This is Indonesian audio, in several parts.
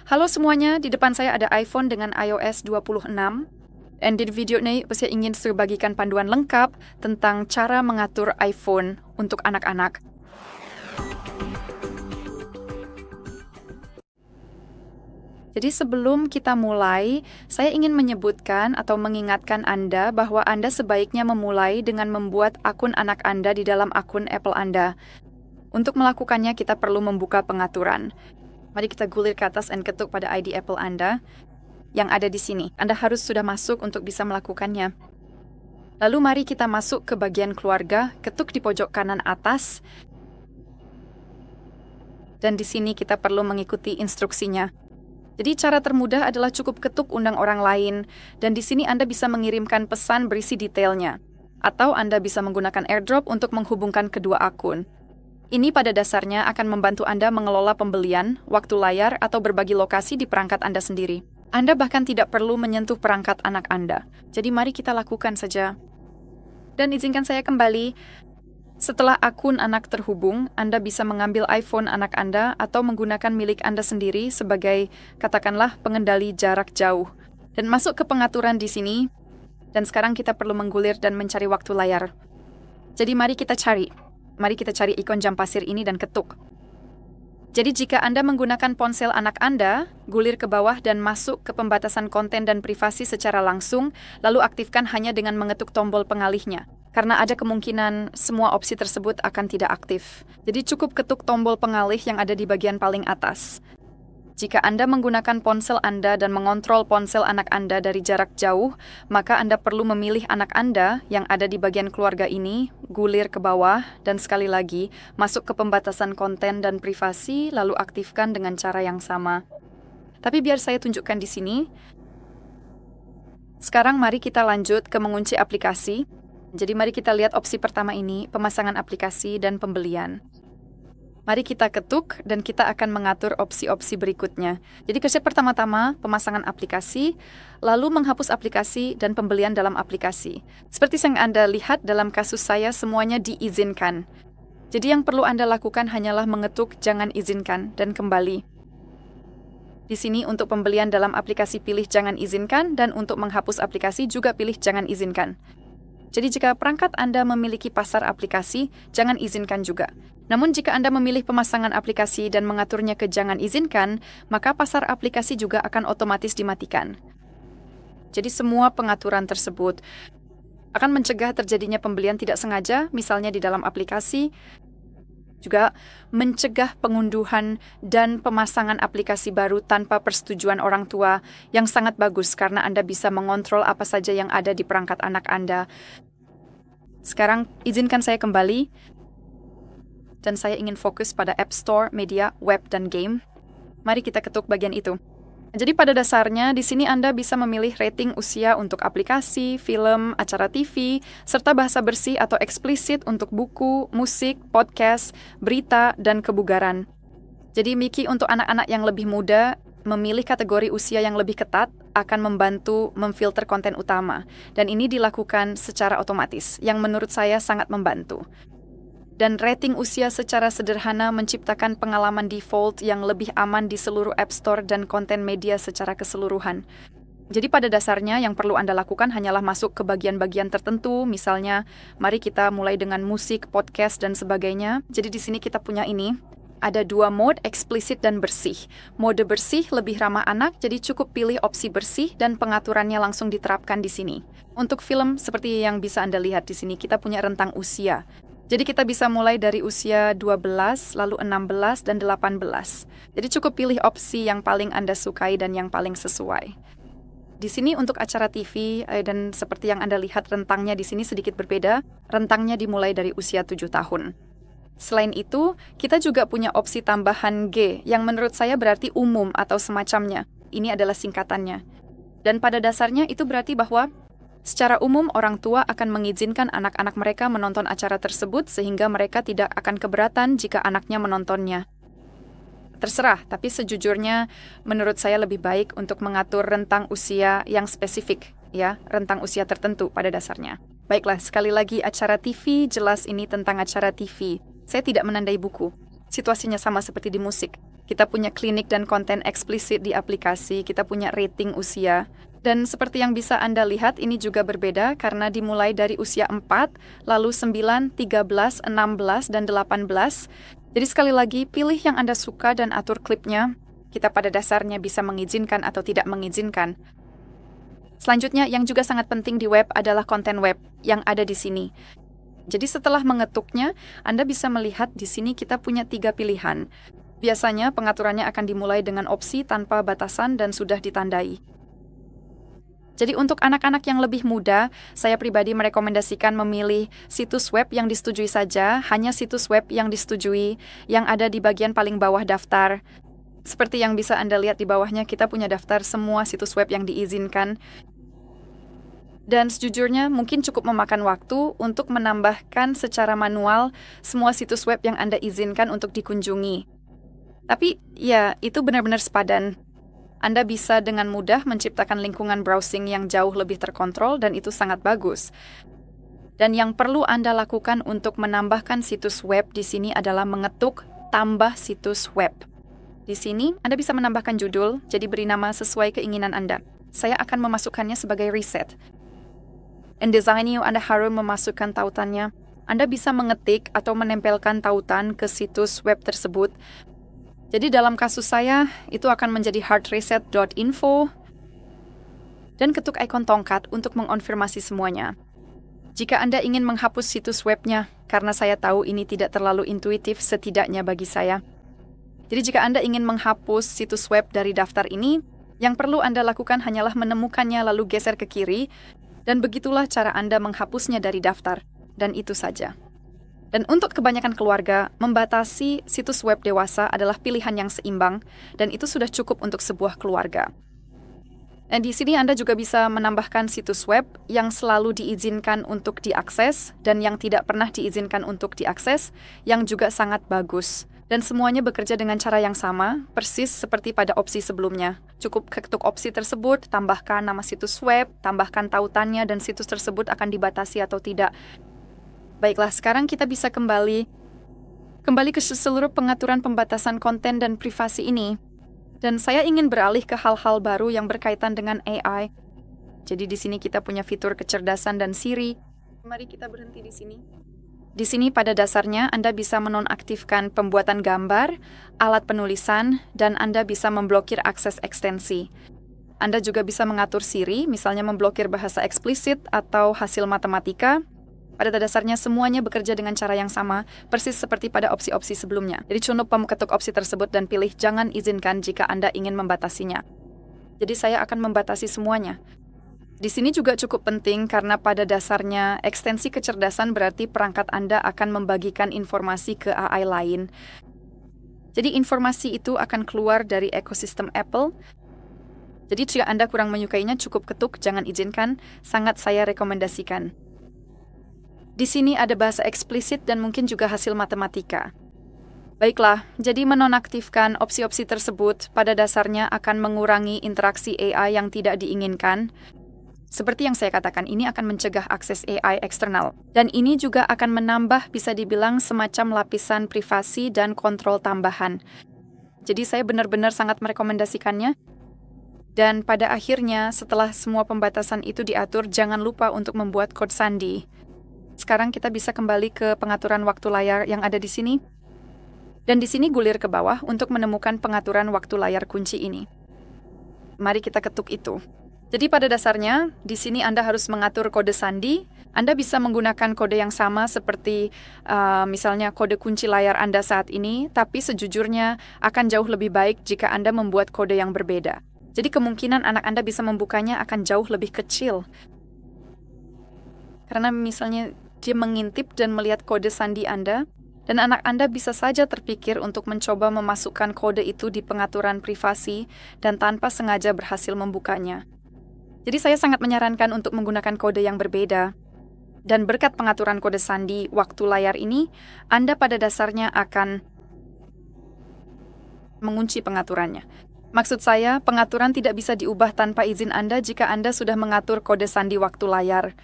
Halo semuanya, di depan saya ada iPhone dengan iOS 26. Dan di video ini saya ingin bagikan panduan lengkap tentang cara mengatur iPhone untuk anak-anak. Jadi sebelum kita mulai, saya ingin menyebutkan atau mengingatkan Anda bahwa Anda sebaiknya memulai dengan membuat akun anak Anda di dalam akun Apple Anda. Untuk melakukannya, kita perlu membuka pengaturan. Mari kita gulir ke atas dan ketuk pada ID Apple Anda yang ada di sini. Anda harus sudah masuk untuk bisa melakukannya. Lalu mari kita masuk ke bagian keluarga, ketuk di pojok kanan atas. Dan di sini kita perlu mengikuti instruksinya. Jadi cara termudah adalah cukup ketuk undang orang lain, dan di sini Anda bisa mengirimkan pesan berisi detailnya. Atau Anda bisa menggunakan AirDrop untuk menghubungkan kedua akun. Ini pada dasarnya akan membantu Anda mengelola pembelian, waktu layar, atau berbagi lokasi di perangkat Anda sendiri. Anda bahkan tidak perlu menyentuh perangkat anak Anda. Jadi mari kita lakukan saja. Dan izinkan saya kembali. Setelah akun anak terhubung, Anda bisa mengambil iPhone anak Anda atau menggunakan milik Anda sendiri sebagai, katakanlah, pengendali jarak jauh. Dan masuk ke pengaturan di sini. Dan sekarang kita perlu menggulir dan mencari waktu layar. Jadi mari kita cari. Mari kita cari ikon jam pasir ini dan ketuk. Jadi jika Anda menggunakan ponsel anak Anda, gulir ke bawah dan masuk ke pembatasan konten dan privasi secara langsung, lalu aktifkan hanya dengan mengetuk tombol pengalihnya. Karena ada kemungkinan semua opsi tersebut akan tidak aktif. Jadi cukup ketuk tombol pengalih yang ada di bagian paling atas. Jika Anda menggunakan ponsel Anda dan mengontrol ponsel anak Anda dari jarak jauh, maka Anda perlu memilih anak Anda yang ada di bagian keluarga ini, gulir ke bawah, dan sekali lagi, masuk ke pembatasan konten dan privasi, lalu aktifkan dengan cara yang sama. Tapi biar saya tunjukkan di sini. Sekarang mari kita lanjut ke mengunci aplikasi. Jadi mari kita lihat opsi pertama ini, pemasangan aplikasi dan pembelian. Mari kita ketuk dan kita akan mengatur opsi-opsi berikutnya. Jadi step pertama-tama, pemasangan aplikasi, lalu menghapus aplikasi dan pembelian dalam aplikasi. Seperti yang Anda lihat dalam kasus saya, semuanya diizinkan. Jadi yang perlu Anda lakukan hanyalah mengetuk jangan izinkan dan kembali. Di sini untuk pembelian dalam aplikasi pilih jangan izinkan dan untuk menghapus aplikasi juga pilih jangan izinkan. Jadi jika perangkat Anda memiliki pasar aplikasi, jangan izinkan juga. Namun jika Anda memilih pemasangan aplikasi dan mengaturnya ke jangan izinkan, maka pasar aplikasi juga akan otomatis dimatikan. Jadi semua pengaturan tersebut akan mencegah terjadinya pembelian tidak sengaja, misalnya di dalam aplikasi, juga mencegah pengunduhan dan pemasangan aplikasi baru tanpa persetujuan orang tua yang sangat bagus karena Anda bisa mengontrol apa saja yang ada di perangkat anak Anda. Sekarang izinkan saya kembali dan saya ingin fokus pada App Store, media, web, dan game. Mari kita ketuk bagian itu. Jadi pada dasarnya di sini Anda bisa memilih rating usia untuk aplikasi, film, acara TV, serta bahasa bersih atau eksplisit untuk buku, musik, podcast, berita, dan kebugaran. Jadi Miki untuk anak-anak yang lebih muda, memilih kategori usia yang lebih ketat akan membantu memfilter konten utama. Dan ini dilakukan secara otomatis, yang menurut saya sangat membantu. Dan rating usia secara sederhana menciptakan pengalaman default yang lebih aman di seluruh App Store dan konten media secara keseluruhan. Jadi pada dasarnya yang perlu Anda lakukan hanyalah masuk ke bagian-bagian tertentu, misalnya mari kita mulai dengan musik, podcast, dan sebagainya. Jadi di sini kita punya ini, ada dua mode, eksplisit dan bersih. Mode bersih lebih ramah anak, jadi cukup pilih opsi bersih dan pengaturannya langsung diterapkan di sini. Untuk film, seperti yang bisa Anda lihat di sini, kita punya rentang usia. Jadi kita bisa mulai dari usia 12, lalu 16, dan 18. Jadi cukup pilih opsi yang paling Anda sukai dan yang paling sesuai. Di sini untuk acara TV, dan seperti yang Anda lihat rentangnya di sini sedikit berbeda, rentangnya dimulai dari usia 7 tahun. Selain itu, kita juga punya opsi tambahan G, yang menurut saya berarti umum atau semacamnya. Ini adalah singkatannya. Dan pada dasarnya itu berarti bahwa secara umum, orang tua akan mengizinkan anak-anak mereka menonton acara tersebut sehingga mereka tidak akan keberatan jika anaknya menontonnya. Terserah, tapi sejujurnya menurut saya lebih baik untuk mengatur rentang usia yang spesifik, ya, rentang usia tertentu pada dasarnya. Baiklah, sekali lagi acara TV, jelas ini tentang acara TV. Saya tidak menandai buku. Situasinya sama seperti di musik. Kita punya klinik dan konten eksplisit di aplikasi, kita punya rating usia. Dan seperti yang bisa Anda lihat, ini juga berbeda karena dimulai dari usia 4, lalu 9, 13, 16, dan 18. Jadi sekali lagi, pilih yang Anda suka dan atur klipnya. Kita pada dasarnya bisa mengizinkan atau tidak mengizinkan. Selanjutnya, yang juga sangat penting di web adalah konten web yang ada di sini. Jadi setelah mengetuknya, Anda bisa melihat di sini kita punya 3 pilihan. Biasanya pengaturannya akan dimulai dengan opsi tanpa batasan dan sudah ditandai. Jadi untuk anak-anak yang lebih muda, saya pribadi merekomendasikan memilih situs web yang disetujui saja, hanya situs web yang disetujui, yang ada di bagian paling bawah daftar. Seperti yang bisa Anda lihat di bawahnya, kita punya daftar semua situs web yang diizinkan. Dan sejujurnya mungkin cukup memakan waktu untuk menambahkan secara manual semua situs web yang Anda izinkan untuk dikunjungi. Tapi ya, itu benar-benar sepadan. Anda bisa dengan mudah menciptakan lingkungan browsing yang jauh lebih terkontrol dan itu sangat bagus. Dan yang perlu Anda lakukan untuk menambahkan situs web di sini adalah mengetuk tambah situs web. Di sini, Anda bisa menambahkan judul, jadi beri nama sesuai keinginan Anda. Saya akan memasukkannya sebagai reset. InDesign Anda harus memasukkan tautannya. Anda bisa mengetik atau menempelkan tautan ke situs web tersebut. Jadi dalam kasus saya, itu akan menjadi hardreset.info dan ketuk ikon tongkat untuk mengonfirmasi semuanya. Jika Anda ingin menghapus situs webnya, karena saya tahu ini tidak terlalu intuitif setidaknya bagi saya. Jadi jika Anda ingin menghapus situs web dari daftar ini, yang perlu Anda lakukan hanyalah menemukannya lalu geser ke kiri, dan begitulah cara Anda menghapusnya dari daftar. Dan itu saja. Dan untuk kebanyakan keluarga, membatasi situs web dewasa adalah pilihan yang seimbang, dan itu sudah cukup untuk sebuah keluarga. Dan di sini Anda juga bisa menambahkan situs web yang selalu diizinkan untuk diakses, dan yang tidak pernah diizinkan untuk diakses, yang juga sangat bagus. Dan semuanya bekerja dengan cara yang sama, persis seperti pada opsi sebelumnya. Cukup ketuk opsi tersebut, tambahkan nama situs web, tambahkan tautannya, dan situs tersebut akan dibatasi atau tidak. Baiklah, sekarang kita bisa kembali ke seluruh pengaturan pembatasan konten dan privasi ini. Dan saya ingin beralih ke hal-hal baru yang berkaitan dengan AI. Jadi di sini kita punya fitur kecerdasan dan Siri. Mari kita berhenti di sini. Di sini pada dasarnya Anda bisa menonaktifkan pembuatan gambar, alat penulisan, dan Anda bisa memblokir akses ekstensi. Anda juga bisa mengatur Siri, misalnya memblokir bahasa eksplisit atau hasil matematika. Pada dasarnya semuanya bekerja dengan cara yang sama, persis seperti pada opsi-opsi sebelumnya. Jadi cukup ketuk opsi tersebut dan pilih jangan izinkan jika Anda ingin membatasinya. Jadi saya akan membatasi semuanya. Di sini juga cukup penting karena pada dasarnya ekstensi kecerdasan berarti perangkat Anda akan membagikan informasi ke AI lain. Jadi informasi itu akan keluar dari ekosistem Apple. Jadi jika Anda kurang menyukainya cukup ketuk jangan izinkan, sangat saya rekomendasikan. Di sini ada bahasa eksplisit dan mungkin juga hasil matematika. Baiklah, jadi menonaktifkan opsi-opsi tersebut pada dasarnya akan mengurangi interaksi AI yang tidak diinginkan. Seperti yang saya katakan, ini akan mencegah akses AI eksternal. Dan ini juga akan menambah bisa dibilang semacam lapisan privasi dan kontrol tambahan. Jadi saya benar-benar sangat merekomendasikannya. Dan pada akhirnya, setelah semua pembatasan itu diatur, jangan lupa untuk membuat kode sandi. Sekarang kita bisa kembali ke pengaturan waktu layar yang ada di sini. Dan di sini gulir ke bawah untuk menemukan pengaturan waktu layar kunci ini. Mari kita ketuk itu. Jadi pada dasarnya, di sini Anda harus mengatur kode sandi. Anda bisa menggunakan kode yang sama seperti misalnya kode kunci layar Anda saat ini, tapi sejujurnya akan jauh lebih baik jika Anda membuat kode yang berbeda. Jadi kemungkinan anak Anda bisa membukanya akan jauh lebih kecil. Karena misalnya dia mengintip dan melihat kode sandi Anda, dan anak Anda bisa saja terpikir untuk mencoba memasukkan kode itu di pengaturan privasi dan tanpa sengaja berhasil membukanya. Jadi saya sangat menyarankan untuk menggunakan kode yang berbeda. Dan berkat pengaturan kode sandi waktu layar ini, Anda pada dasarnya akan mengunci pengaturannya. Maksud saya, pengaturan tidak bisa diubah tanpa izin Anda jika Anda sudah mengatur kode sandi waktu layar.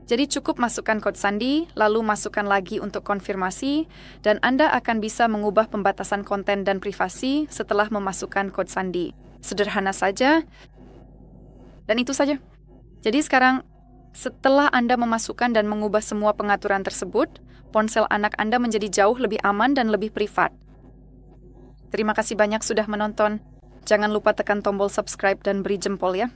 Jadi cukup masukkan kode sandi, lalu masukkan lagi untuk konfirmasi, dan Anda akan bisa mengubah pembatasan konten dan privasi setelah memasukkan kode sandi. Sederhana saja, dan itu saja. Jadi sekarang, setelah Anda memasukkan dan mengubah semua pengaturan tersebut, ponsel anak Anda menjadi jauh lebih aman dan lebih privat. Terima kasih banyak sudah menonton. Jangan lupa tekan tombol subscribe dan beri jempol ya.